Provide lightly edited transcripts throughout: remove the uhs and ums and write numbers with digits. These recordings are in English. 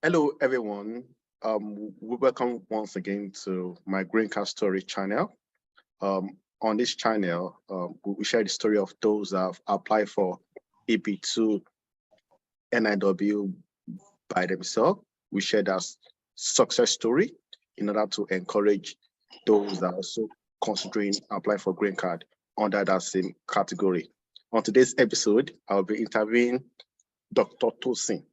Hello, everyone. We welcome once again to my Green Card Story channel. On this channel, we share the story of those that have applied for EB-2 NIW by themselves. We share that success story in order to encourage those that are also considering applying for green card under that same category. On today's episode, I'll be interviewing Dr. Tosin.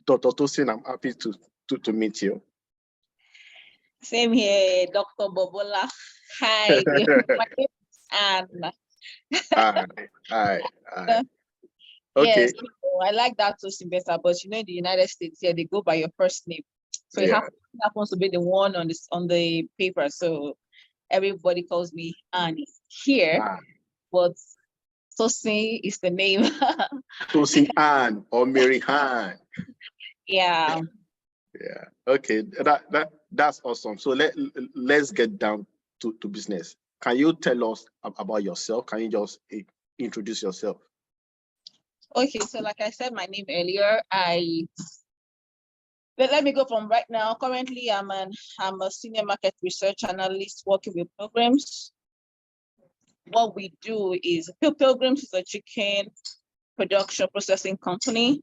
Dr. Tosin, I'm happy to meet you. Same here, Dr. Bobola. Hi, my name is Anne. Hi. Okay. Yes, I like that Tosin better, but in the United States, here they go by your first name. So it happens to be the one on the paper. So everybody calls me Annie here, but Tosin is the name. Tosin Anne or Mary Ann. Yeah. Okay, that's awesome. So let's get down to business. Can you tell us about yourself? Can you just introduce yourself? Okay, so like I said my name earlier, let me go from right now. Currently, I'm a senior market research analyst working with Pilgrims. What we do is Pilgrims is a chicken production processing company.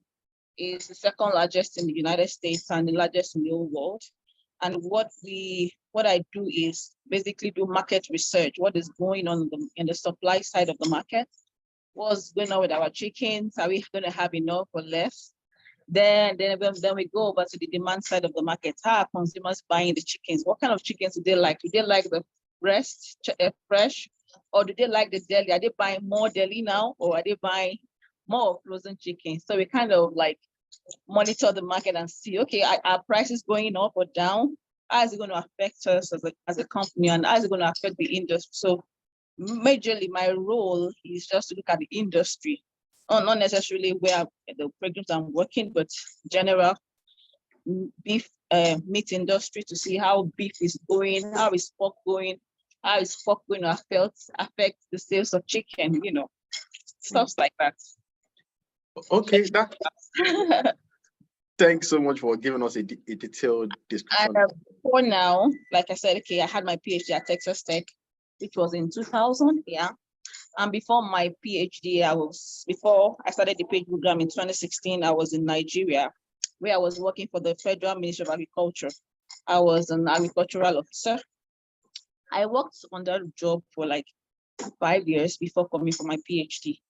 Is the second largest in the United States and the largest in the whole world. And what I do is basically do market research. What is going on in the supply side of the market? What's going on with our chickens? Are we going to have enough or less? Then we go over to the demand side of the market. How are consumers buying the chickens? What kind of chickens do they like? Do they like the breast fresh, or do they like the deli? Are they buying more deli now, or are they buying more frozen chicken? So we kind of like monitor the market and see, okay, are prices going up or down? How is it going to affect us as a company, and how is it going to affect the industry? So majorly my role is just to look at the industry, not necessarily where the programs I'm working, but general beef meat industry, to see how beef is going, how is pork going, how is pork going to affect the sales of chicken, stuff like that. Okay, thanks so much for giving us a detailed description. For now, like I said, okay, I had my PhD at Texas Tech, which was in 2000, yeah. And before my PhD, before I started the PhD program in 2016, I was in Nigeria, where I was working for the Federal Ministry of Agriculture. I was an agricultural officer. I worked on that job for like 5 years before coming for my PhD.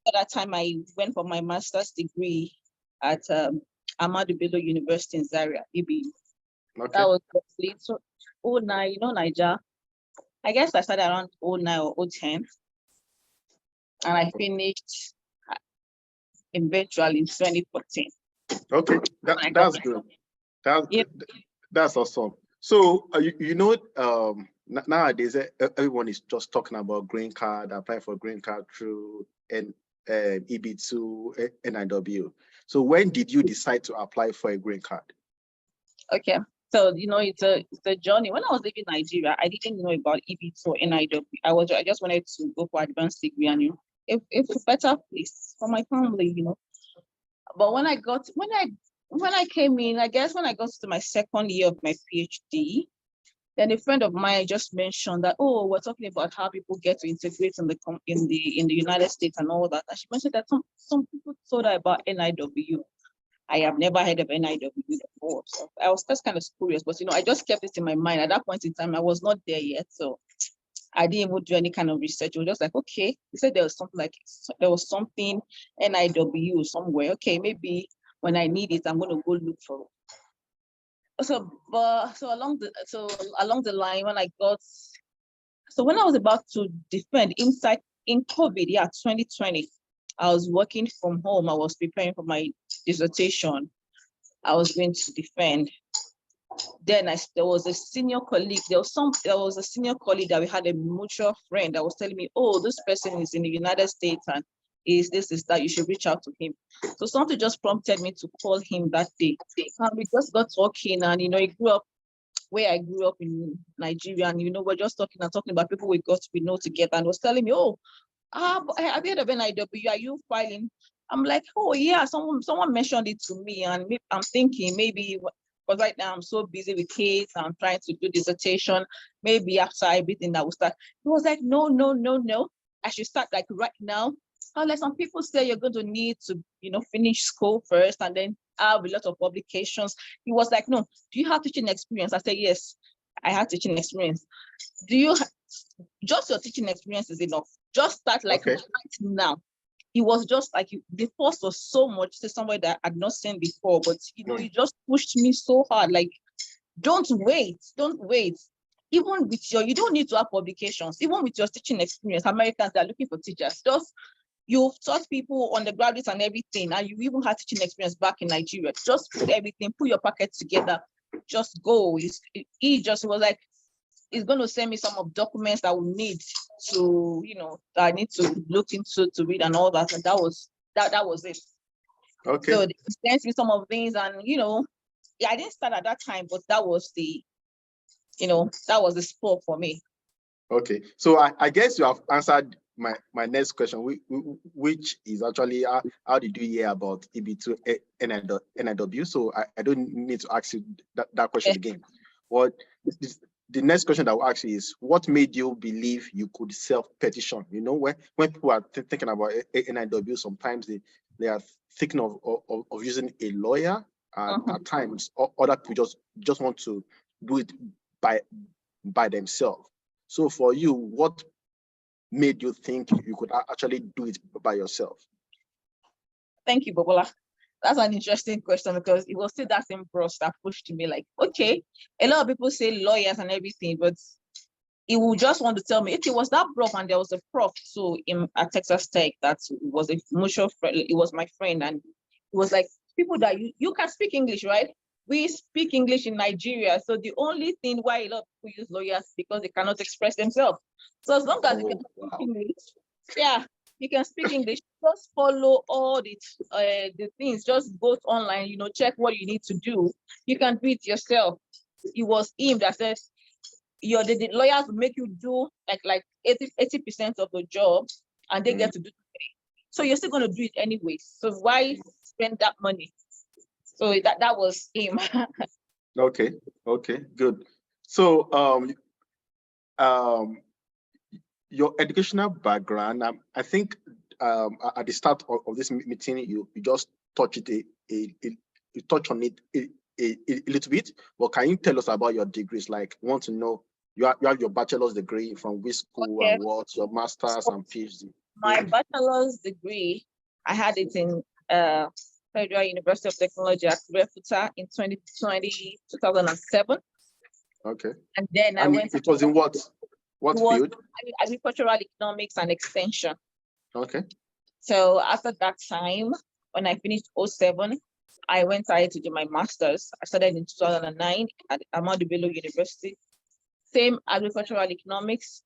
At that time, I went for my master's degree at Ahmadu Bello University in Zaria, EB. Okay. That was complete. So, 09, Niger. I guess I started around 09 or 010. And I finished eventually in 2014. Okay, that's good. That's awesome. So, nowadays, everyone is just talking about green card, apply for green card through EB-2 NIW. So when did you decide to apply for a green card? Okay, so it's a journey. When I was living in Nigeria, I didn't know about EB-2 NIW. I just wanted to go for advanced degree, and it's a better place for my family, But when I came in, I guess when I got to my second year of my PhD, then a friend of mine just mentioned that, we're talking about how people get to integrate in the United States and all that. And she mentioned that some people told her about NIW. I have never heard of NIW before. So I was just kind of curious, but I just kept it in my mind. At that point in time, I was not there yet. So I didn't even do any kind of research. It was just like, okay, he said there was something NIW somewhere. Okay, maybe when I need it, I'm going to go look for it. So along the line, when I was about to defend in COVID, 2020, I was working from home. I was preparing for my dissertation. I was going to defend. Then there was a senior colleague. There was a senior colleague that we had, a mutual friend that was telling me, this person is in the United States and is that, you should reach out to him. So something just prompted me to call him that day. And we just got talking, and he grew up where I grew up in Nigeria, and we're just talking about people we know together, and was telling me, have you heard of NIW? Are you filing I'm like, oh yeah, someone mentioned it to me, and I'm thinking maybe because right now I'm so busy with kids, I'm trying to do dissertation. Maybe after everything I will start. He was like, no, no, no, no. I should start like right now. Unless some people say you're going to need to, finish school first and then have a lot of publications. He was like, no, do you have teaching experience? I said, yes, I have teaching experience. Do you just your teaching experience is enough? Just start like right now. It was just like the force was so much to somebody that I had not seen before, but he just pushed me so hard. Like, don't wait. Even with you don't need to have publications. Even with your teaching experience, Americans are looking for teachers. Just you've taught people on the graduates and everything, and you even had teaching experience back in Nigeria. Just put your packet together, just go. He just was like, he's going to send me some of documents that we need to, that I need to look into to read and all that. And that was it. Okay. So they sent me some of things, and I didn't start at that time, but that was the, that was the spur for me. Okay. So I guess you have answered my next question, which is actually how did you hear about EB-2 NIW? So I don't need to ask you that question again. The next question that I will ask you is, what made you believe you could self-petition? When people are thinking about NIW, sometimes they are thinking of using a lawyer, and at times other people just want to do it by themselves. So for you, what made you think you could actually do it by yourself? Thank you, Bobola. That's an interesting question, because it was still that same brush that pushed me like, okay, a lot of people say lawyers and everything, but he will just want to tell me, if it was that prof, and there was a prof so at Texas Tech that was a mutual friend, it was my friend, and it was like, people that you can speak English, right? We speak English in Nigeria, so the only thing why a lot of people use lawyers is because they cannot express themselves. So as long as you can speak English, you can speak English, just follow all the things, just go online, check what you need to do. You can do it yourself. It was him that says, the lawyers will make you do like 80% of the job, and they get to do it. So you're still going to do it anyway. So why spend that money? So that was him. Okay, good. So your educational background, I think at the start of this meeting, you just touched you touched on it a little bit. But can you tell us about your degrees? Like, want to know, you have your bachelor's degree from which school, and what your master's and PhD? My bachelor's degree, I had it in Federal University of Technology at Refuta in 2007. Okay. And then I went. It was in what field? Agricultural economics and extension. Okay. So after that time, when I finished 2007, I went ahead to do my master's. I started in 2009 at Ahmadu Bello University. Same agricultural economics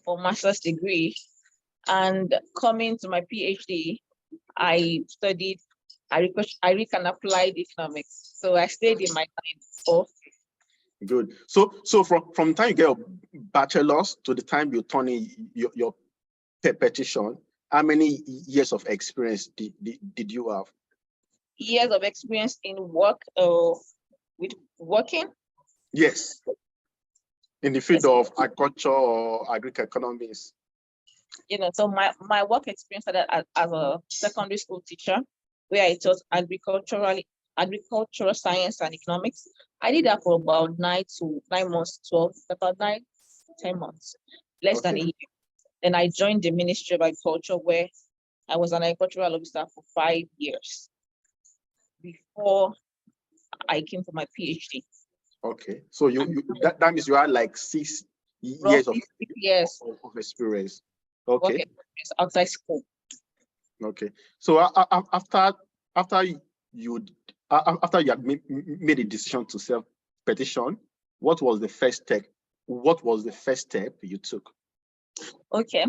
for master's degree. And coming to my PhD, I studied Agric and applied economics. So I stayed in my line for. Good. So from the time you get your bachelor's to the time you turn in your petition, how many years of experience did you have? Years of experience in work, with working? Yes. In the field of agriculture or agri-economics. So my work experience started as a secondary school teacher, where I taught agricultural science and economics. I did that for about 9 months, 10 months, less than a year. Then I joined the Ministry of Agriculture, where I was an agricultural officer for 5 years before I came for my PhD. Okay, so that means you had like 6 years of experience. Okay. Outside school. Okay, so after you had made a decision to self-petition, what was the first step? What was the first step you took? Okay,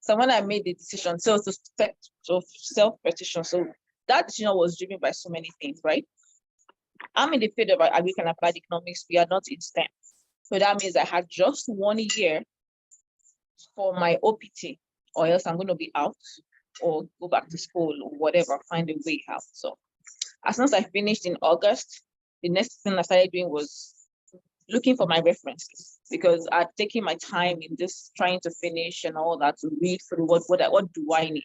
so when I made the decision, to self-petition, so that decision was driven by so many things, right? I'm in the field of agric and applied economics. We are not in STEM, so that means I had just 1 year for my OPT, or else I'm going to be out. or go back to school or whatever, find a way out. So as soon as I finished in August, the next thing I started doing was looking for my references, because I'd taken my time in this trying to finish and all that, to read through what do I need,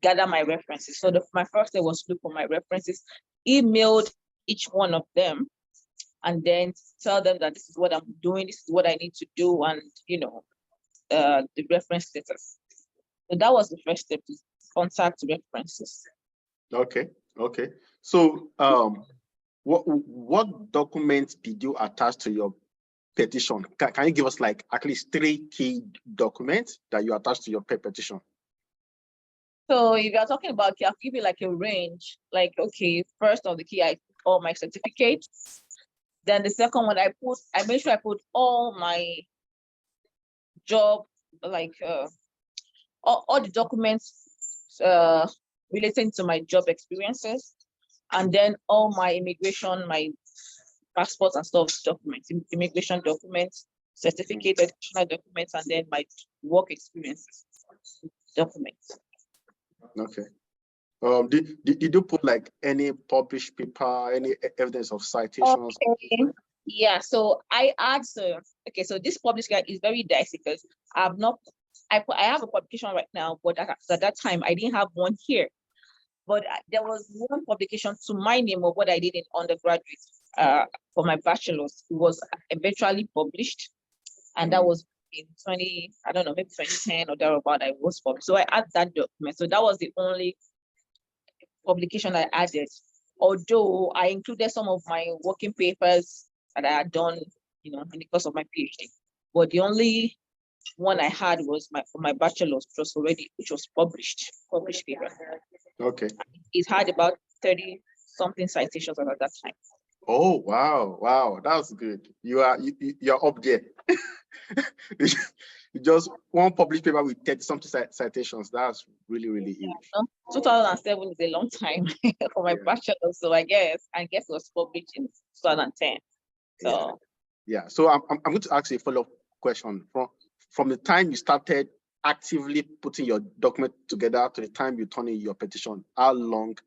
gather my references. So my first step was to look for my references, emailed each one of them, and then tell them that this is what I'm doing, this is what I need to do, and the reference status. So that was the first step, to contact references. Okay. So what documents did you attach to your petition? Can you give us like at least 3 key documents that you attached to your petition? So if you're talking about, I'll give you like a range. Like, okay, first of the key, I put all my certificates. Then the second one, I made sure I put all my job, like all the documents relating to my job experiences, and then all my immigration, my passports and stuff documents, immigration documents, certificate, educational documents, and then my work experiences documents. Okay. Did you put like any published paper, any evidence of citations? Okay. Yeah, so I add, so this published guide is very dicey, because I have a publication right now, but at that time I didn't have one here. But there was one publication to my name of what I did in undergraduate for my bachelor's. It was eventually published, and that was in maybe 2010 or thereabout. I was published, so I added that document. So that was the only publication I added. Although I included some of my working papers that I had done, in the course of my PhD. But the only one I had was for my bachelor's, which was published paper. Okay. It had about 30 something citations at that time. Oh wow, that's good. You're up there. Just one published paper with 30 something citations. That's really huge. 2007 is a long time for my bachelor's, so I guess it was published in 2010. So So I'm going to ask you a follow-up question. From the time you started actively putting your document together to the time you turn in your petition, how long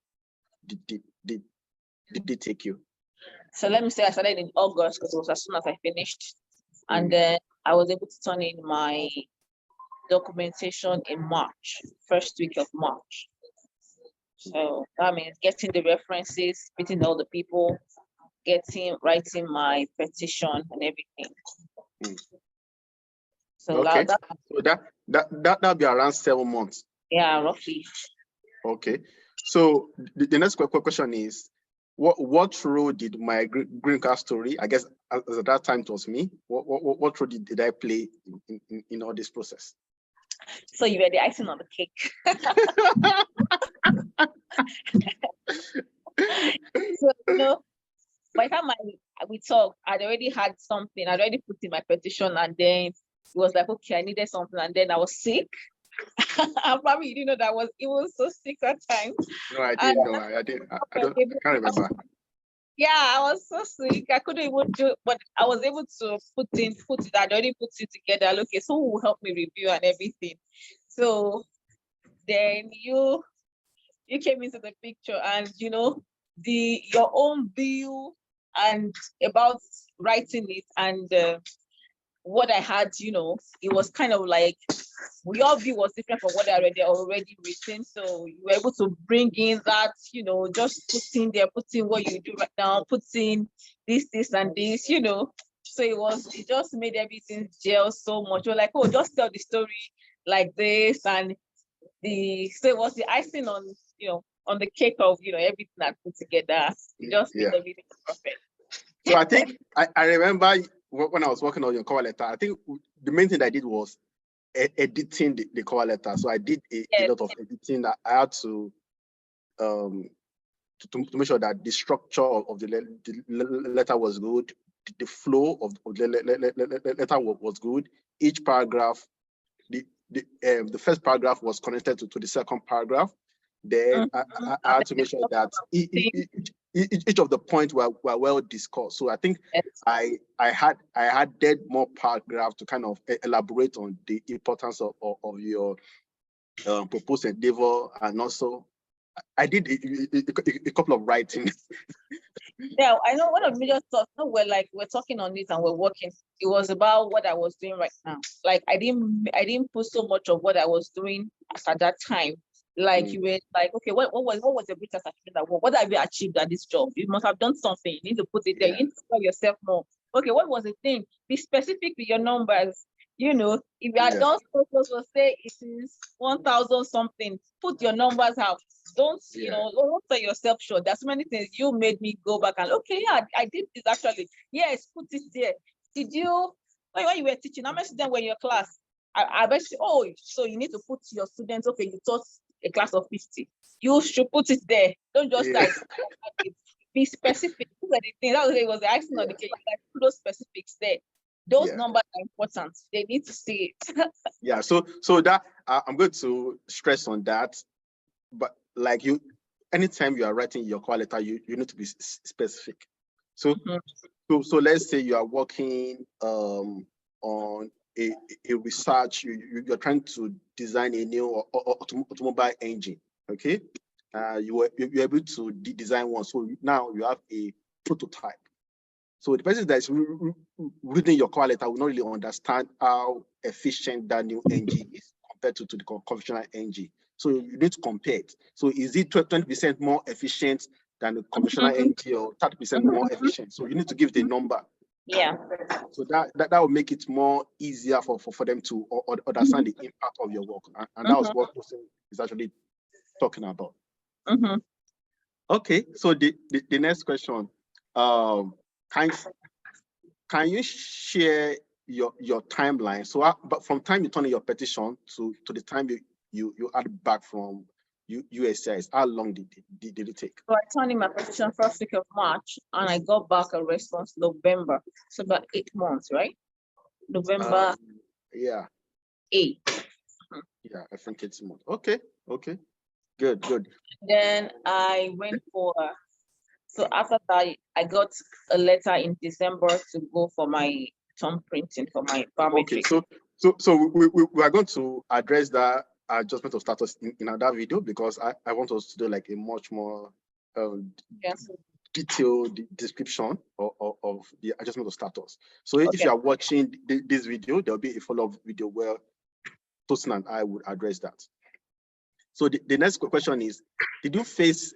did it take you? So let me say I started in August, because it was as soon as I finished. And then I was able to turn in my documentation in March, first week of March. So that means getting the references, meeting all the people, writing my petition and everything. So okay. That'll be around 7 months. Yeah, roughly. Okay. So the next question is, what role did my green card story, I guess at that time it was me, what role did I play in all this process? So you were the icing on the cake. So, by the time we talked, I'd already had something. I'd already put in my petition, and then it was like, okay, I needed something, and then I was sick. Probably you didn't know it was so sick that time. No, I didn't know. I can't remember. Yeah, I was so sick. I couldn't even do it, but I was able to put it. I'd already put it together. Okay, so who will help me review and everything? So then you came into the picture, and your own view and about writing it, and what I had, it was kind of like your view was different from what I already written. So you were able to bring in that, just putting what you do right now, putting this and this, So it just made everything gel so much. You're like, oh, just tell the story like this, and so it was the icing on, on the cake of, everything I put together. It just made everything perfect. So I think I remember when I was working on your cover letter, I think the main thing I did was editing the cover letter. So I did a lot of editing. That I had to make sure that the structure of the letter was good, the flow of the letter was good. Each paragraph, the first paragraph was connected to the second paragraph. Then I had to make sure that each of the points were well discussed. So I think I added more paragraphs to kind of elaborate on the importance of your proposed endeavor, and also I did a couple of writings. Yeah, I know one of the major stuff. No, we're talking on it and we're working. It was about what I was doing right now. Like I didn't put so much of what I was doing at that time. Like you were like, okay, what was the greatest achievement? What have you achieved at this job? You must have done something. You need to put it there. You need to tell yourself more. Okay, what was the thing? Be specific with your numbers. You know, if you are done, so say it is 1,000 something. Put your numbers out. Don't don't sell yourself short. There's so many things you made me go back and okay, yeah, I did this actually. Yes, put it there. Did you when you were teaching? How many students were in your class? I bet you, oh, so you need to put your students, okay, you taught a class of 50. You should put it there. Don't just like be specific. Those are the things. That was the icing on the cake. Like put those specifics there. Those numbers are important. They need to see it. Yeah, so that I'm going to stress on that. But like anytime you are writing your cover letter, you need to be specific. So so let's say you are working on a research, you're trying to design a new automobile engine. Okay, you're able to design one. So now you have a prototype. So the person that's reading your cover letter will not really understand how efficient that new engine is compared to the conventional engine. So you need to compare it. So is it 20% more efficient than the conventional engine or 30% more efficient? So you need to give the number. Yeah. So that will make it more easier for them to understand the impact of your work. And that was what Tosin is actually talking about. Okay, so the next question. Can you share your timeline? So but from time you turn in your petition to the time you add back from USCIS, how long did it take? So I turned in my petition first week of March and I got back a response November. So about 8 months, right? November. Yeah. 8. Yeah, I think it's months. Okay. Good. Then I went for so after that I got a letter in December to go for my thumb printing for my biometric. Okay, so we are going to address that adjustment of status in another video because I want us to do like a much more detailed description of the adjustment of status. So if you are watching this video, there'll be a follow-up video where Tosin and I would address that. So the next question is, did you face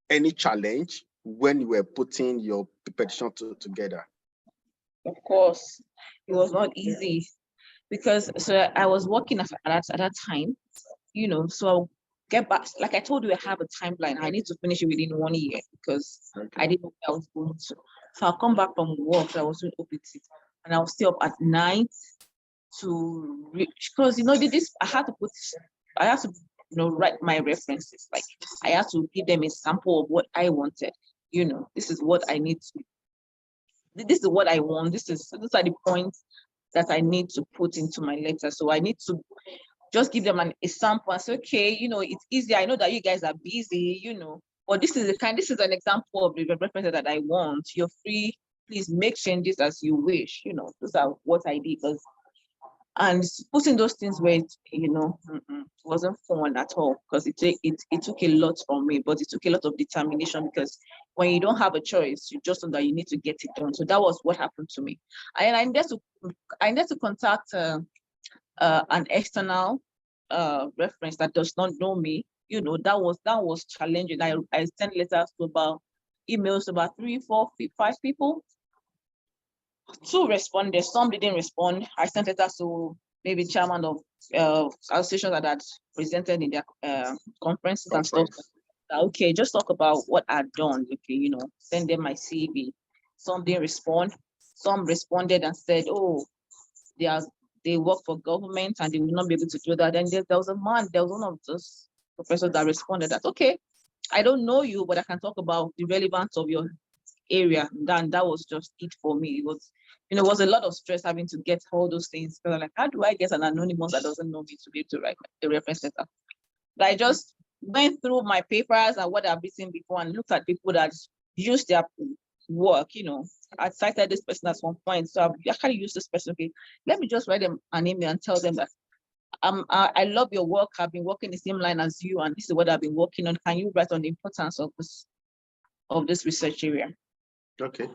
any challenge when you were putting your petition together? Of course, it was not easy because I was working at that time, so I'll get back. Like I told you, I have a timeline. I need to finish it within 1 year because I didn't know what I was going to. So I'll come back from work. I was doing OPT and I'll stay up at night to reach, because I had to write my references. Like I have to give them a sample of what I wanted. This is what I need to. This is what I want. These are the points that I need to put into my letter. So I need to just give them a sample and say, okay, it's easy. I know that you guys are busy, but this is an example of the reference that I want. You're free. Please make changes as you wish. Those are what I did. And putting those things where wasn't fun at all because it took a lot from me, but it took a lot of determination because when you don't have a choice, you just know that you need to get it done. So that was what happened to me. And I needed to contact an external reference that does not know me. That was challenging. I sent letters to emails to about 3, 4, 5 people. 2 responded, some didn't respond. I sent letters to maybe chairman of associations that had presented in their conferences and stuff. Okay, just talk about what I've done. Okay, send them my CV. Some didn't respond. Some responded and said, oh, they work for government and they will not be able to do that. And there was one of those professors that responded that, okay, I don't know you, but I can talk about the relevance of your area. Then that was just it for me. It was a lot of stress having to get all those things. Because I'm like, how do I get an anonymous that doesn't know me to be able to write the reference letter? But I just went through my papers and what I've written before and looked at people that use their work. I cited this person at one point, so I've actually used this person. Okay, let me just write them an email and tell them that I love your work. I've been working the same line as you, and this is what I've been working on. Can you write on the importance of this research area? Okay,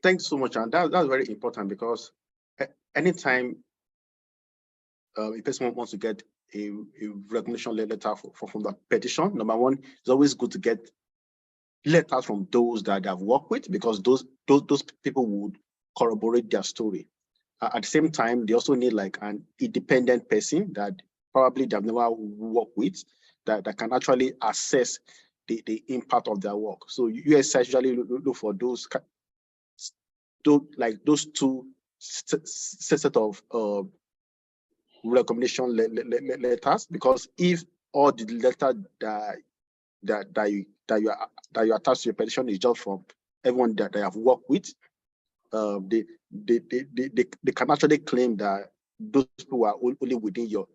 thanks so much, and that's very important, because anytime a person wants to get a recognition letter from the petition, number one, it's always good to get letters from those that they have worked with, because those people would corroborate their story. At the same time, they also need like an independent person that probably they've never worked with, that can actually assess the impact of their work. So USCIS usually look for those two set of recommendation letters, because if all the letter that you attach to your petition is just from everyone that they have worked with, they can actually claim that those people are only within your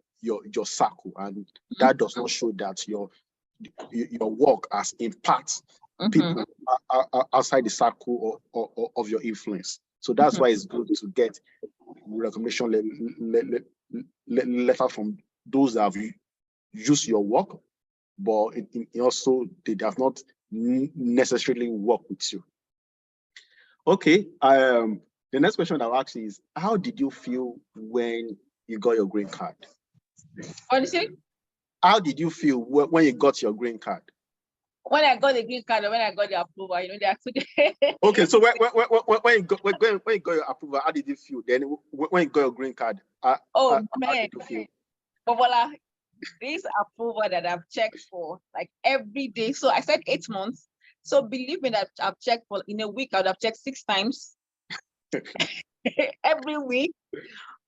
circle, and that does not show that your work has impact people outside the circle of your influence. So that's why it's good to get recommendation letter from those that have used your work, but also they have not necessarily worked with you. Okay, the next question I'll ask is, how did you feel when you got your green card? What did you say? How did you feel when you got your green card? When I got the green card, or when I got the approval, there are 2 days. Okay, so when you got your approval, how did you feel? Then when you got your green card, man, how did you feel? But voila, this approval that I've checked for like every day. So I said 8 months. So believe me that I've checked for, in a week, I would have checked 6 times every week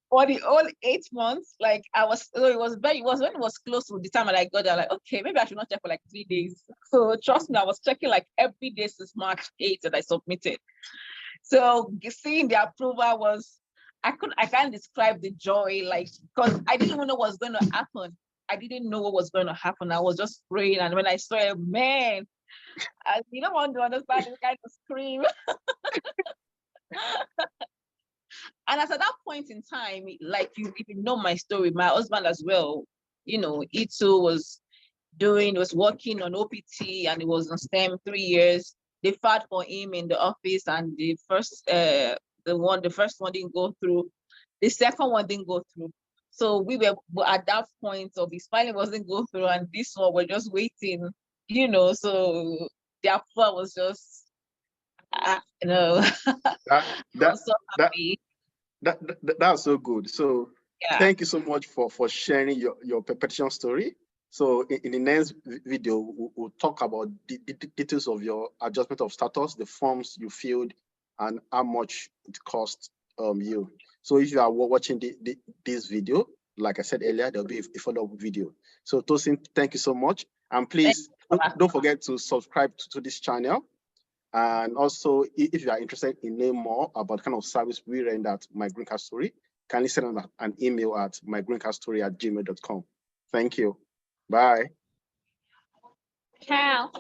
for the whole 8 months. Like it was when it was close to the time that I got there, like, okay, maybe I should not check for like 3 days. So trust me, I was checking like every day since March 8th that I submitted. So seeing the approval was, I can't describe the joy, like, because I didn't even know what was going to happen. I didn't know what was going to happen. I was just praying, and when I saw it, man, you don't want to understand this kind of scream. And as at that point in time, like if you know my story, my husband as well, he too was working on OPT, and it was on STEM 3 years. They filed for him in the office, and the first one didn't go through. The second one didn't go through. So we were at that point of his filing wasn't go through, and this one we're just waiting, so the approval was just, That's so good. So yeah. Thank you so much for sharing your petition story. So in the next video, we'll talk about the details of your adjustment of status, the forms you filled, and how much it cost you. So if you are watching this video, like I said earlier, there'll be a follow-up video. So Tosin, thank you so much. And please don't forget to subscribe to this channel. And also, if you are interested in knowing more about the kind of service we render at My Green Card Story, kindly send an email at mygreencardstory@gmail.com. Thank you. Bye. Ciao.